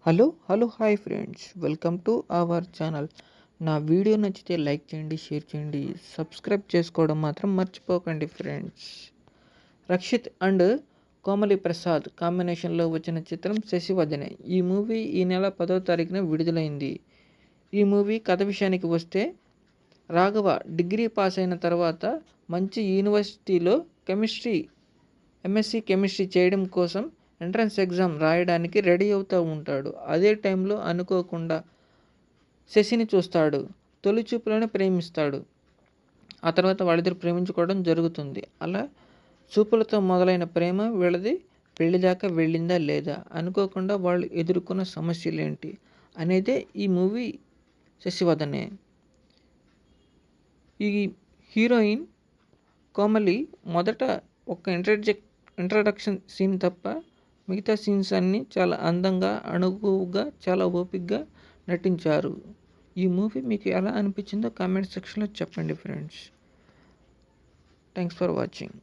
Hello hi friends, welcome to our channel. నా video నచ్చితే like చేయండి, షేర్ చేయండి, సబ్స్క్రైబ్ చేసుకోవడం మాత్రం మర్చిపోకండి ఫ్రెండ్స్. రక్షిత్ అండ్ కోమలి ప్రసాద్ కాంబినేషన్లో వచ్చిన చిత్రం శశివదనే. ఈ మూవీ ఈ నెల 10వ తారీఖున విడుదలైంది. ఈ మూవీ కథ విషయానికి వస్తే, రాఘవ డిగ్రీ పాస్ అయిన తర్వాత మంచి యూనివర్సిటీలో ఎంఎస్సి కెమిస్ట్రీ చేయడం కోసం ఎంట్రన్స్ ఎగ్జామ్ రాయడానికి రెడీ అవుతూ ఉంటాడు. అదే టైంలో అనుకోకుండా శశిని చూస్తాడు. తొలి చూపులోనే ప్రేమిస్తాడు. ఆ తర్వాత వాళ్ళిద్దరు ప్రేమించుకోవడం జరుగుతుంది. అలా చూపులతో మొదలైన ప్రేమ వీళ్ళది పెళ్లి దాకా వెళ్ళిందా లేదా, అనుకోకుండా వాళ్ళు ఎదుర్కొన్న సమస్యలు ఏంటి అనేదే ఈ మూవీ శశివదనే. ఈ హీరోయిన్ కోమలి మొదట ఒక ఇంట్రడక్షన్ సీన్ తప్ప మిగతా సీన్స్ అన్నీ చాలా అందంగా, అణుకువగా, చాలా ఓపికగా నటించారు. ఈ మూవీ మీకు ఎలా అనిపించిందో కామెంట్ సెక్షన్లో చెప్పండి ఫ్రెండ్స్. Thanks for watching.